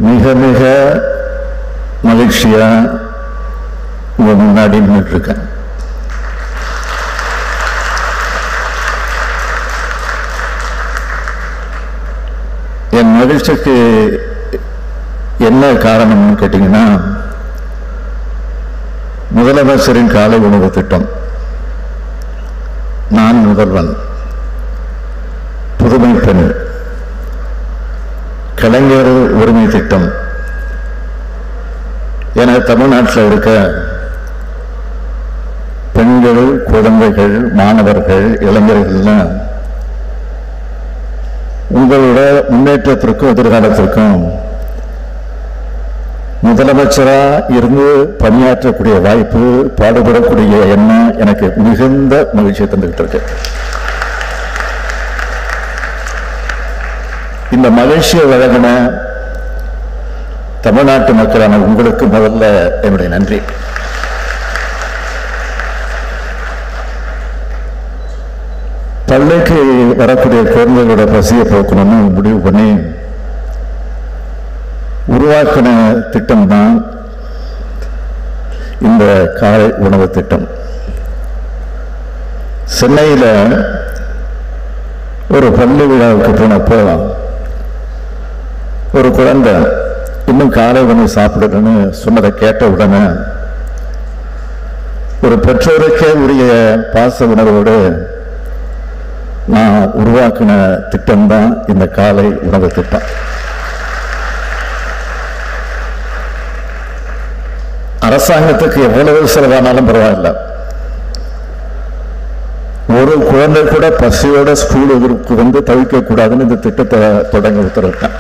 மிக மிக மகிழ்ச்சியா உங்க முன்னாடி நின்றுட்டு இருக்கேன். என் மகிழ்ச்சிக்கு என்ன காரணம்னு கேட்டீங்கன்னா, முதலமைச்சரின் காலை உணவு திட்டம், நான் முதல்வன், புதுமை பெண், கலைஞர் உரிமை திட்டம் என தமிழ்நாட்டில் இருக்க பெண்கள், குழந்தைகள், மாணவர்கள், இளைஞர்கள் உங்களோட முன்னேற்றத்திற்கும் எதிர்காலத்திற்கும் முதலமைச்சரா இருந்து பணியாற்றக்கூடிய வாய்ப்பு, பாடுபடக்கூடிய எண்ணம் எனக்கு மிகுந்த மகிழ்ச்சியை தந்துகிட்டு இருக்கு. இந்த மகிழ்ச்சியை வழங்கின தமிழ்நாட்டு மக்களான உங்களுக்கு முதல்ல என்னுடைய நன்றி. பள்ளிக்கு வரக்கூடிய குழந்தைகளோட பசியை போக்கணும்னு முடிவு பண்ணி உருவாக்கின திட்டம் தான் இந்த காலை உணவு திட்டம். சென்னையில் ஒரு பள்ளி விழாவுக்கு போனப்போ ஒரு குழந்தை இன்னும் காலை உணவு சாப்பிடுறேன்னு சொன்னதை கேட்ட உடனே ஒரு பெற்றோருக்கே உரிய பாச உணர்வோடு நான் உருவாக்கின திட்டம் தான் இந்த காலை உணவு திட்டம். அரசாங்கத்துக்கு எவ்வளவு செலவானாலும் பரவாயில்ல, ஒரு குழந்தை கூட பசியோட ஸ்கூலுக்கு வந்து தவிக்க கூடாதுன்னு இந்த திட்டத்தை தொடங்கி உத்தரவிட்டேன்.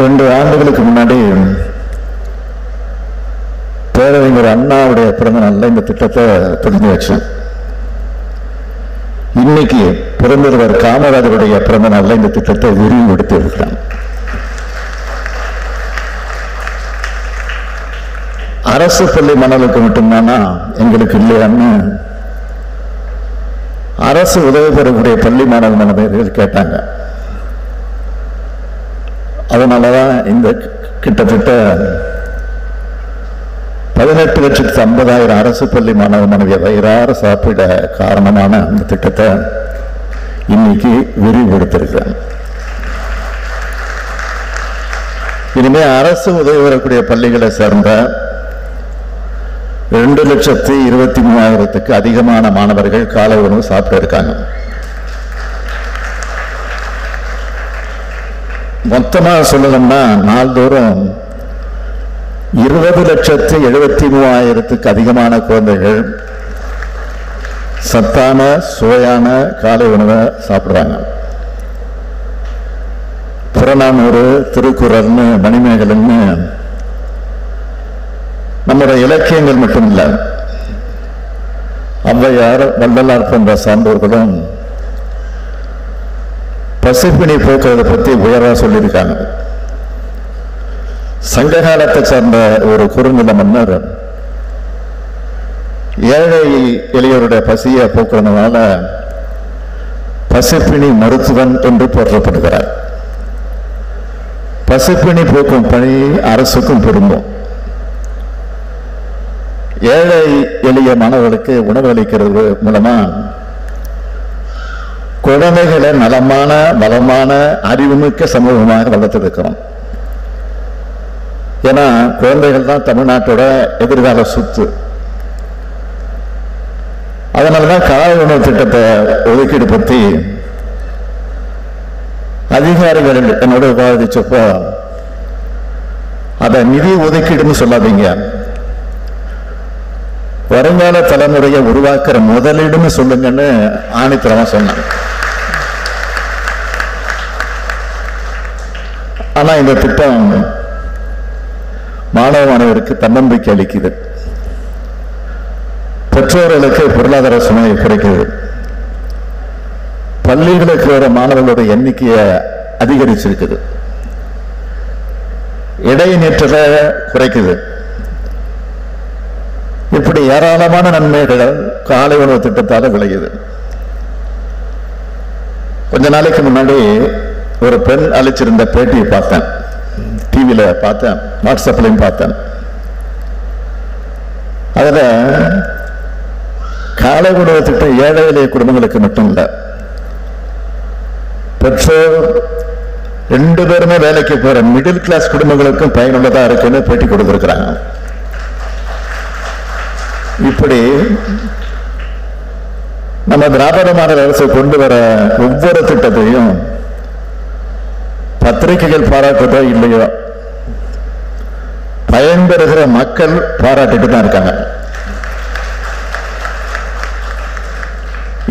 2 ஆண்டுகளுக்கு முன்னாடி பேரறிஞர் அண்ணாவுடைய பிறந்த நாள்ல இந்த திட்டத்தை தொடங்கி வச்சேன். இன்னைக்கு பெருந்தலைவர் காமராஜருடைய பிறந்த நாள்ல இந்த திட்டத்தை விரிவுபடுத்தி இருக்கிறான். அரசு பள்ளி மாணவர்களுக்கு மட்டும்தானா எங்களுக்கு இல்லையான்னு அரசு உதவி பெறக்கூடிய பள்ளி மாணவர்கள் கேட்டாங்க. அதனாலதான் இந்த கிட்டத்தட்ட 18,50,000 அரசு பள்ளி மாணவ மாணவிய வயிறார சாப்பிட காரணமான இந்த திட்டத்தை இன்னைக்கு விரிவுபடுத்திருக்கிறேன். இனிமே அரசு உதவி பெறக்கூடிய பள்ளிகளை சேர்ந்த 2,23,000க்கு அதிகமான மாணவர்கள் காலை உணவு சாப்பிட இருக்காங்க. மொத்தமா சொல்லணும்னா நாள்தோறும் 20,73,000க்கு அதிகமான குழந்தைகள் சத்தான சுவையான காலை உணவை சாப்பிடுறாங்க. புறநானூறு, திருக்குறள்னு, மணிமேகலைன்னு நம்முடைய இலக்கியங்கள் மட்டும் இல்லை, ஔவையார், வள்ளலார் போன்ற சான்றோர்களும் பசிப்பிணி போக்குவதை பற்றி உயர்வா சொல்லியிருக்காங்க. சங்க காலத்தை சார்ந்த ஒரு குறுநில மன்னர் ஏழை எளியோருடைய பசியை போக்குறதுனால பசிப்பிணி மருத்துவன் என்று போற்றப்படுகிறார். பசிப்பிணி போக்கும் பணி அரசுக்கும் பொருந்தும். ஏழை எளிய மாணவர்களுக்கு உணவு அளிக்கிறது மூலமா குழந்தைகளை நலமான, வளமான, அறிவுமிக்க சமூகமாக வளர்த்திருக்கிறோம். ஏன்னா குழந்தைகள் தான் தமிழ்நாட்டோட எதிர்கால சொத்து. அதனாலதான் காலை உணவு திட்டத்தை ஒதுக்கீடு பற்றி அதிகாரிகள் என்னோட விவாதிச்சப்போ அதை நிதி ஒதுக்கீடுன்னு சொல்லாதீங்க, வருங்கால தலைமுறையை உருவாக்குற முதலீடுன்னு சொல்லுங்கன்னு ஆணித்தரமா சொன்னாங்க. ஆனா இந்த திட்டம் மாணவ மாணவருக்கு தன்னம்பிக்கை அளிக்குது, பெற்றோர்களுக்கு பொருளாதார சுமையை குறைக்குது, பள்ளிகளுக்கு வர மாணவர்களோட எண்ணிக்கையை அதிகரிச்சிருக்குது, இடைநிற்றலை குறைக்குது. இப்படி ஏராளமான நன்மைகள் காலை உணவு திட்டத்தால் விளையுது. கொஞ்ச நாளைக்கு முன்னாடி ஒரு பெண் அளிச்சிருந்த பேட்டியை பார்த்தேன், டிவியில பார்த்தேன், வாட்ஸ்அப்லையும் பார்த்தேன். அதுல காலை உணவு திட்டம் ஏழை எளிய குடும்பங்களுக்கு மட்டும் இல்லை, பெற்றோர் 2 பேருமே வேலைக்கு போற மிடில் கிளாஸ் குடும்பங்களுக்கும் பயனுள்ளதா இருக்குன்னு பேட்டி கொடுத்திருக்கிறாங்க. இப்படி நம்ம திராவிட மாடல் அரசு கொண்டு வர ஒவ்வொரு திட்டத்தையும் பத்திரிகைகள் பாராட்டுதோ இல்லையோ பயன்பெறுகிற மக்கள் பாராட்டிட்டு தான் இருக்காங்க.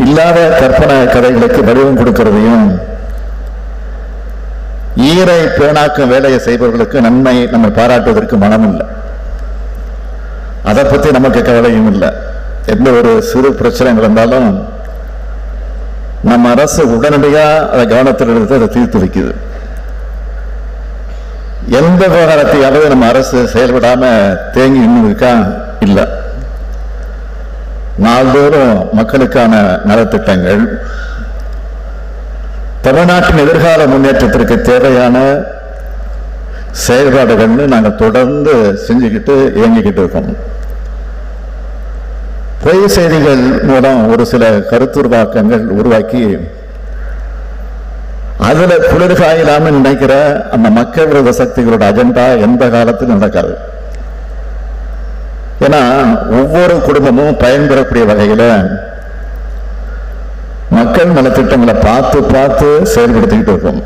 இல்லாத கற்பனை கதைகளுக்கு வடிவம் கொடுக்கிறதையும் ஈரை பேணாக்கும் வேலையை செய்பவர்களுக்கு நன்மை நம்ம பாராட்டுவதற்கு மனம் இல்லை. அதை பத்தி நமக்கு கவலையும் இல்லை. எந்த ஒரு சிறு பிரச்சனை இருந்தாலும் நம்ம அரசு உடனடியா அதை கவனத்தில் எடுத்து அதை தீர்த்து வைக்குது. எந்த விவகாரத்தையாவது நம்ம அரசு செயல்படாம தேங்கி இன்னும் இருக்கா? இல்லை. நாள்தோறும் மக்களுக்கான நலத்திட்டங்கள், தமிழ்நாட்டின் எதிர்கால முன்னேற்றத்திற்கு தேவையான செயல்பாடுகள்னு நாங்கள் தொடர்ந்து செஞ்சுக்கிட்டு இயங்கிக்கிட்டு இருக்கோம். பொய் செய்திகள் மூலம் ஒரு சில கருத்துருவாக்கங்கள் உருவாக்கி அதுல குளிர்காயிலாம நினைக்கிற அந்த மக்கள் விரோத சக்திகளோட அஜெண்டா எந்த காலத்திலும் நடக்காது. ஏன்னா ஒவ்வொரு குடும்பமும் பயன்பெறக்கூடிய வகையில மக்கள் நலத்திட்டங்களை பார்த்து பார்த்து செயல்படுத்திக்கிட்டு இருக்கோம்.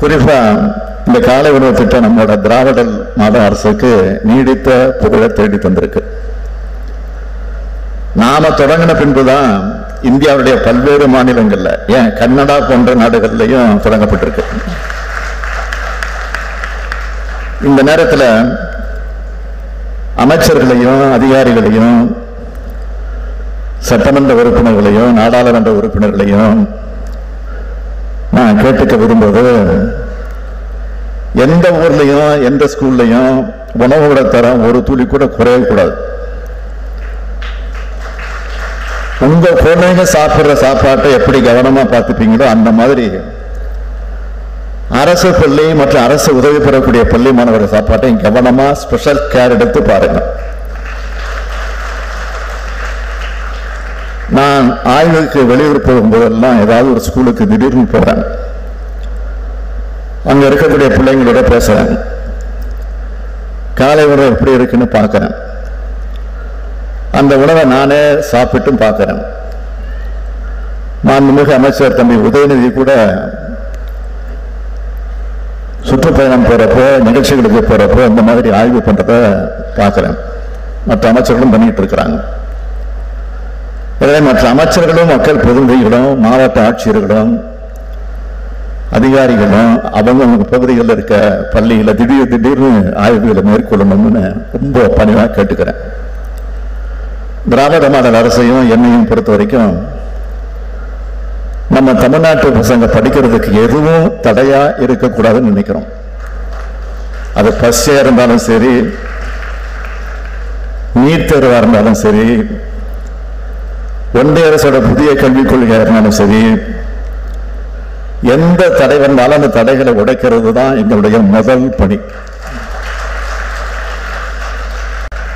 குறிப்பா இந்த காலை உணவு திட்டம் நம்மளோட திராவிட மாடல் அரசுக்கு நீடித்த புகழை தேடி தந்திருக்கு. நாம தொடங்கின பின்புதான் இந்தியாவுடைய பல்வேறு மாநிலங்கள்ல, ஏன் கன்னடா போன்ற நாடுகள்லையும் தொடங்கப்பட்டிருக்கு. இந்த நேரத்தில் அமைச்சர்களையும் அதிகாரிகளையும் சட்டமன்ற உறுப்பினர்களையும் நாடாளுமன்ற உறுப்பினர்களையும் நான் கேட்டுக்க விரும்புவது, எந்த ஊர்லையும் எந்த ஸ்கூல்லையும் உணவோட தரம் ஒரு துளி கூட குறையக்கூடாது. உங்க குழந்தைங்க சாப்பிடுற சாப்பாட்டை எப்படி கவனமா பார்த்துப்பீங்களோ அந்த மாதிரி அரசு பள்ளி மற்றும் அரசு உதவி பெறக்கூடிய பள்ளி மாணவர் சாப்பாட்டை கவனமா ஸ்பெஷல் கேர் எடுத்து பாருங்க. நான் ஆய்வுக்கு வெளியூர் போகும்போதெல்லாம் ஏதாவது ஒரு ஸ்கூலுக்கு திடீர்னு போறேன், அங்க இருக்கக்கூடிய பிள்ளைங்களோட பேசுறேன், காலை உணவு எப்படி இருக்குன்னு பார்க்கிறேன், அந்த உணவை நானே சாப்பிட்டும் பார்க்கிறேன். மாண்புமிகு அமைச்சர் தம்பி உதயநிதி கூட சுற்றுப்பயணம் போறப்போ நிகழ்ச்சிகளுக்கு போறப்போ இந்த மாதிரி ஆய்வு பண்றத பார்க்கிறேன். மற்ற அமைச்சர்களும் பண்ணிட்டு இருக்கிறாங்க. மற்ற அமைச்சர்களும் மக்கள் பிரதிநிதிகளும் மாவட்ட ஆட்சியர்களும் அதிகாரிகளும் அவங்க பகுதிகளில் இருக்க பள்ளியில் திடீர்னு ஆய்வுகளை மேற்கொள்ளணும்னு ரொம்ப பணிவாக கேட்டுக்கிறேன். திராவிட மாடல் அரசையும் என்னையும் பொறுத்த வரைக்கும் நம்ம தமிழ்நாட்டு பசங்க படிக்கிறதுக்கு எதுவும் தடையா இருக்கக்கூடாதுன்னு நினைக்கிறோம். அது பஸ்ஸா இருந்தாலும் சரி, நீட் தேர்வா இருந்தாலும் சரி, ஒன்றிய அரசோட புதிய கல்விக் கொள்கையா இருந்தாலும் சரி, எந்த தடை வந்தாலும் அந்த தடைகளை உடைக்கிறது தான் எங்களுடைய முதல் பணி.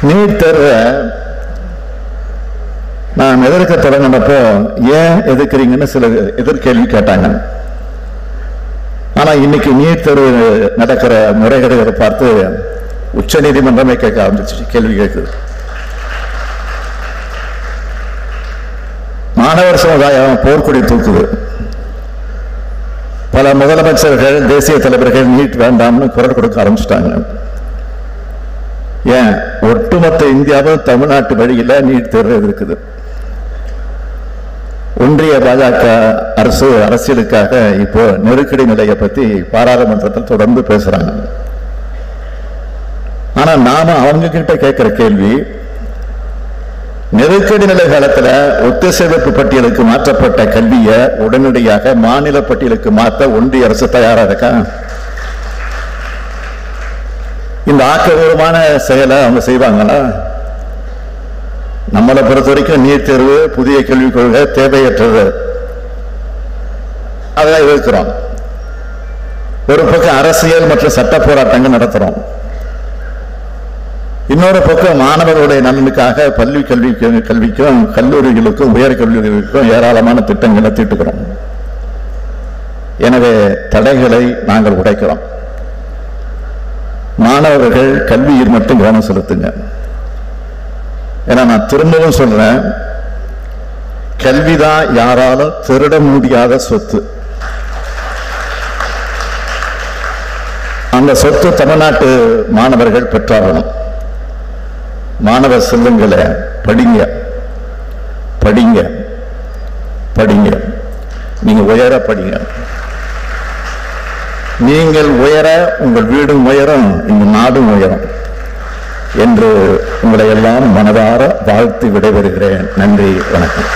நீட் தேர்வை நான் எதிர்க்க தொடங்கினப்போ ஏன் எதிர்க்கிறீங்கன்னு சில எதிர்கேள்வி கேட்டாங்க. ஆனா இன்னைக்கு நீட் தேர்வு நடக்கிற முறைகேடுகளை பார்த்து உச்ச நீதிமன்றமே கேட்க ஆரம்பிச்சு, கேள்வி கேட்குது. மாணவர் சமுதாயம் போர்க்கொடி தூக்குது. பல முதலமைச்சர்கள் தேசிய தலைவர்கள் நீட் வேண்டாம்னு குரல் கொடுக்க ஆரம்பிச்சுட்டாங்க. ஏன் ஒட்டுமொத்த இந்தியாவும் தமிழ்நாட்டு வழியில நீட் தேர்வு இருக்குது. ஒன்றிய பாஜக அரசு அரசியலுக்காக இப்போ நெருக்கடி நிலையை பத்தி பாராளுமன்றத்தில் தொடர்ந்து பேசுறாங்க. ஆனா நாம அவங்க கிட்ட கேட்கிற கேள்வி, நெருக்கடி நிலை காலத்துல ஒத்திசைவு பட்டியலுக்கு மாற்றப்பட்ட கல்வியை உடனடியாக மாநில பட்டியலுக்கு மாற்ற ஒன்றிய அரசு தயாரா இருக்கா? இந்த ஆக்கப்பூர்வமான செயலை அவங்க செய்வாங்களா? நம்மளை பொறுத்த வரைக்கும் நீட் தேர்வு, புதிய கல்விக் கொள்கை தேவையற்றது. அதை எதிர்க்கிறோம். ஒரு பக்கம் அரசியல் மற்றும் சட்ட போராட்டங்கள் நடத்துறோம். இன்னொரு பக்கம் மாணவர்களுடைய நலனுக்காக பள்ளி கல்விக்கும் கல்லூரிகளுக்கும் உயர் கல்லூரிகளுக்கும் ஏராளமான திட்டங்களை தீட்டுகிறோம். எனவே தடைகளை நாங்கள் உடைக்கிறோம். மாணவர்கள் கல்வியில் மட்டும் கவனம் செலுத்துங்க. ஏன்னா நான் திரும்பவும் சொல்றேன், கல்விதான் யாராலும் திருட முடியாத சொத்து. அந்த சொத்து தமிழ்நாட்டு மாணவர்கள் பெற்றாகணும். மாணவர் செல்வங்களை படிங்க, படிங்க, படிங்க. நீங்க உயர படிங்க. நீங்கள் உயர உங்கள் வீடும் உயரும், இந்த நாடும் உயரும் என்று உங்களை எல்லாம் மனதார வாழ்த்து விடைபெறுகிறேன். நன்றி, வணக்கம்.